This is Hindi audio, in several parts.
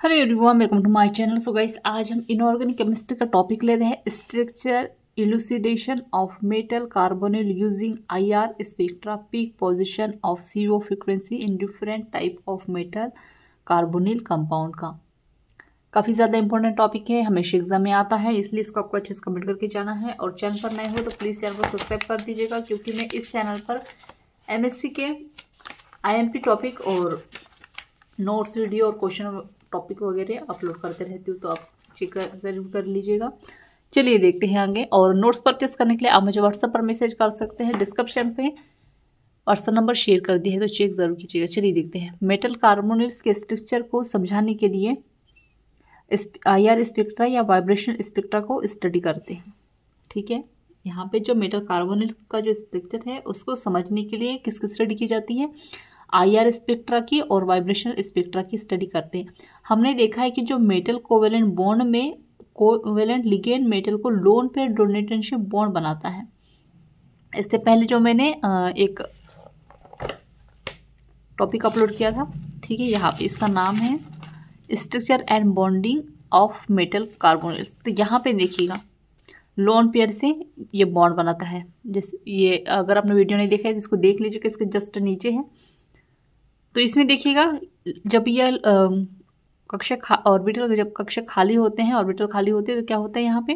Hello everyone, welcome to my channel. So guys, आज हम इनऑर्गेनिक केमिस्ट्री का टॉपिक ले रहे हैं, structure elucidation of metal carbonyl using IR spectra, peak position of CO frequency in different type of metal carbonyl compound का। काफ़ी ज़्यादा इंपॉर्टेंट टॉपिक है, हमेशा एग्जाम में आता है, इसलिए इसको आपको अच्छे से कमेंट करके जाना है। और चैनल पर नए हो तो प्लीज़ चैनल को सब्सक्राइब कर दीजिएगा, क्योंकि मैं इस चैनल पर एमएससी के आईएमपी टॉपिक और नोट्स वीडियो और क्वेश्चन टॉपिक वगैरह अपलोड करते रहती हूँ, तो आप चेक ज़रूर कर लीजिएगा। चलिए देखते हैं आगे। और नोट्स परचेस करने के लिए आप मुझे व्हाट्सएप पर मैसेज कर सकते हैं, डिस्क्रिप्शन पे व्हाट्सएप नंबर शेयर कर दिया है, तो चेक ज़रूर कीजिएगा। चलिए देखते हैं। मेटल कार्बोनिल्स के स्ट्रक्चर को समझाने के लिए आईआर स्पेक्ट्रा या वाइब्रेशन स्पेक्ट्रा को स्टडी करते हैं। ठीक है, यहाँ पे जो मेटल कार्बोनिल्स का जो स्ट्रक्चर है उसको समझने के लिए किसकी स्टडी की जाती है? आईआर स्पेक्ट्रा की और वाइब्रेशनल स्पेक्ट्रा की स्टडी करते हैं। हमने देखा है कि जो मेटल कोवेलेंट बॉन्ड में कोवेलेंट लिगेंड मेटल को लोन पेयर डोनेटनशिप बॉन्ड बनाता है। इससे पहले जो मैंने एक टॉपिक अपलोड किया था, ठीक है, यहाँ पे इसका नाम है structure and bonding of metal carbonyls. तो यहाँ पे देखिएगा लोन पेयर से ये बॉन्ड बनाता है। जैसे ये अगर आपने वीडियो नहीं देखा है तो इसको देख लीजिए कि इसके जस्ट नीचे है। तो इसमें देखिएगा जब यह कक्षा ऑर्बिटल जब कक्षा खाली होते हैं, ऑर्बिटल खाली होते हैं, तो क्या होता है यहाँ पे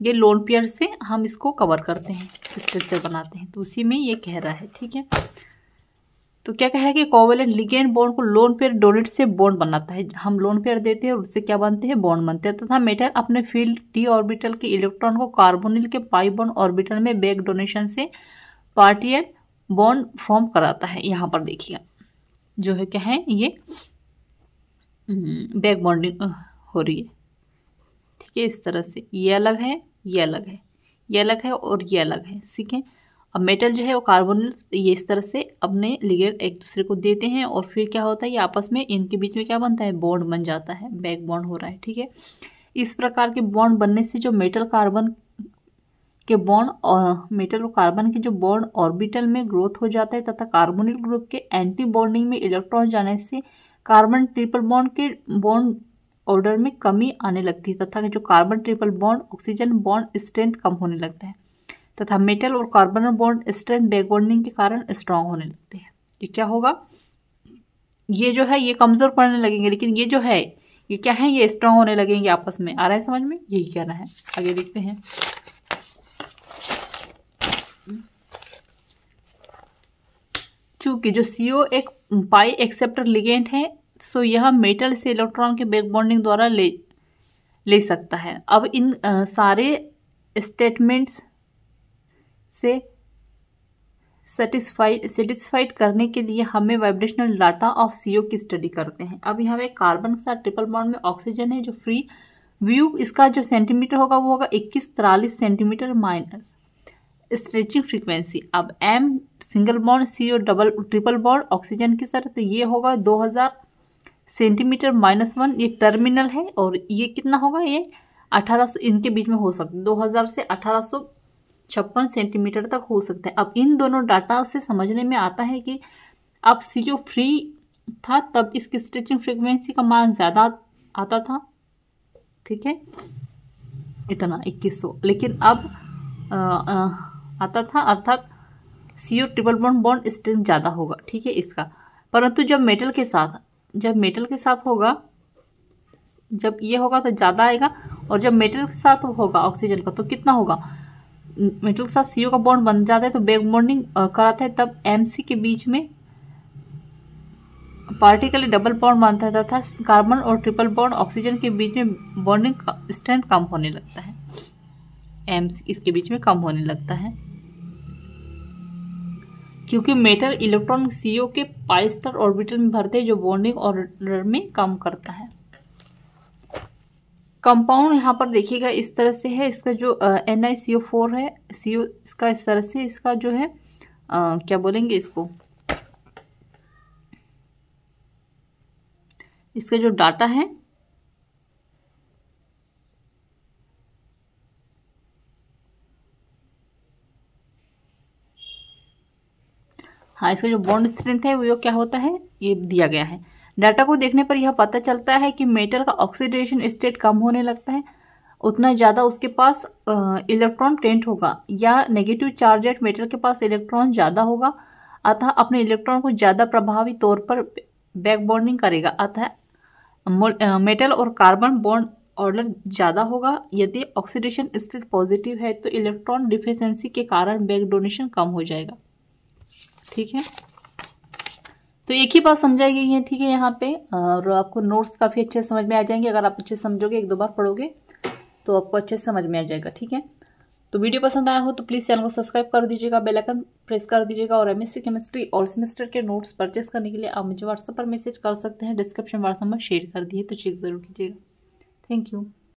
ये लोन पेयर से हम इसको कवर करते हैं, स्ट्रक्चर बनाते हैं। तो उसी में ये कह रहा है, ठीक है। तो क्या कह रहा है कि कोवेलेंट लिगेंड बॉन्ड को लोन पेयर डोनेट से बॉन्ड बनाता है। हम लोन पेयर देते हैं और उससे क्या बनते हैं? बॉन्ड बनते हैं। तथा मेटल अपने फील्ड डी ऑर्बिटल के इलेक्ट्रॉन को कार्बोनिल के पाई बॉन्ड ऑर्बिटल में बैक डोनेशन से पार्टियल बॉन्ड फॉर्म कराता है। यहाँ पर देखिएगा जो है क्या है, ये बैक बॉन्डिंग हो रही है, ठीक है। इस तरह से ये अलग है, ये अलग है, ये अलग है और ये अलग है, ठीक है। अब मेटल जो है वो कार्बोनिल्स ये इस तरह से अपने लिगेंड एक दूसरे को देते हैं और फिर क्या होता है, ये आपस में इनके बीच में क्या बनता है? बॉन्ड बन जाता है, बैक बॉन्ड हो रहा है, ठीक है। इस प्रकार के बॉन्ड बनने से जो मेटल कार्बन के बॉन्ड और मेटल और कार्बन के जो बॉन्ड ऑर्बिटल में ग्रोथ हो जाता है, तथा कार्बोनिल ग्रुप के एंटी बॉन्डिंग में इलेक्ट्रॉन जाने से कार्बन ट्रिपल बॉन्ड के बॉन्ड ऑर्डर में कमी आने लगती है, तथा जो carbon triple bond oxygen bond strength कम होने लगता है, तथा मेटल और carbon bond strength back bonding के कारण स्ट्रांग होने लगते हैं। ये क्या होगा? ये जो है ये कमजोर पड़ने लगेंगे, लेकिन ये जो है ये क्या है? ये स्ट्रांग होने लगेंगे आपस में। आ रहा है समझ में? यही कहना है। आगे देखते हैं। चूंकि जो CO एक पाई एक्सेप्टर लिगेंड है, सो यह मेटल से इलेक्ट्रॉन के बैक बॉन्डिंग द्वारा ले सकता है। अब इन सारे स्टेटमेंट्स से सेटिस्फाइड करने के लिए हमें वाइब्रेशनल डाटा ऑफ CO की स्टडी करते हैं। अब यहाँ पे कार्बन के साथ ट्रिपल बॉन्ड में ऑक्सीजन है, जो फ्री व्यू इसका जो सेंटीमीटर होगा वो होगा 2143 सेंटीमीटर माइनस स्ट्रेचिंग फ्रीक्वेंसी। अब M single bond, CO double triple bond oxygen की तरह, तो ये होगा 2000 सेंटीमीटर -1, ये टर्मिनल है। और ये कितना होगा? ये 1800 इनके बीच में हो सकता है, 2000 से 1856 सेंटीमीटर तक हो सकता है। अब इन दोनों डाटा से समझने में आता है कि अब CO फ्री था तब इसकी स्ट्रेचिंग फ्रीक्वेंसी का मान ज़्यादा आता था, ठीक है, इतना 2100, लेकिन अब आता था, अर्थात CO ट्रिपल बॉन्ड स्ट्रेंथ ज़्यादा होगा, ठीक है इसका। परंतु जब मेटल के साथ होगा, जब ये होगा तो ज़्यादा आएगा, और जब मेटल के साथ होगा ऑक्सीजन का तो कितना होगा? मेटल के साथ CO का बॉन्ड बन जाता है तो बैक बॉन्डिंग कराता है, तब MC के बीच में पार्टिकली डबल बॉन्ड बनता है, तथा कार्बन और ट्रिपल बॉन्ड ऑक्सीजन के बीच में बॉन्डिंग स्ट्रेंथ कम होने लगता है, MC इसके बीच में कम होने लगता है, क्योंकि मेटल इलेक्ट्रॉन CO के पाई स्टार ऑर्बिटल में भरते हैं, जो बॉन्डिंग ऑर्डर में कम करता है। कंपाउंड यहाँ पर देखिएगा इस तरह से है। इसका जो NiCO4 है, CO इसका इस तरह से, इसका जो है क्या बोलेंगे इसको, इसका जो डाटा है हाँ, इसका जो बॉन्ड स्ट्रेंथ है वो क्या होता है, ये दिया गया है डाटा को देखने पर यह पता चलता है कि मेटल का ऑक्सीडेशन स्टेट कम होने लगता है, उतना ज़्यादा उसके पास इलेक्ट्रॉन टेंट होगा, या नेगेटिव चार्जेड मेटल के पास इलेक्ट्रॉन ज़्यादा होगा, अतः अपने इलेक्ट्रॉन को ज़्यादा प्रभावी तौर पर बैक बॉन्डिंग करेगा, अतः मेटल और कार्बन बॉन्ड ऑर्डर ज़्यादा होगा। यदि ऑक्सीडेशन स्टेट पॉजिटिव है तो इलेक्ट्रॉन डिफिशिएंसी के कारण बैक डोनेशन कम हो जाएगा। ठीक है, तो एक ही बात समझाई गई है। ठीक है, यहाँ पे और आपको नोट्स काफ़ी अच्छे समझ में आ जाएंगे। अगर आप अच्छे समझोगे, एक दो बार पढ़ोगे तो आपको अच्छे से समझ में आ जाएगा। ठीक है, तो वीडियो पसंद आया हो तो प्लीज़ चैनल को सब्सक्राइब कर दीजिएगा, बेल आइकन प्रेस कर दीजिएगा। और एमएससी केमिस्ट्री और सेमेस्टर के नोट्स परचेस करने के लिए आप मुझे व्हाट्सएप पर मैसेज कर सकते हैं, डिस्क्रिप्शन व्हाट्सएप में शेयर कर दिए, तो चेक जरूर कीजिएगा। Thank you.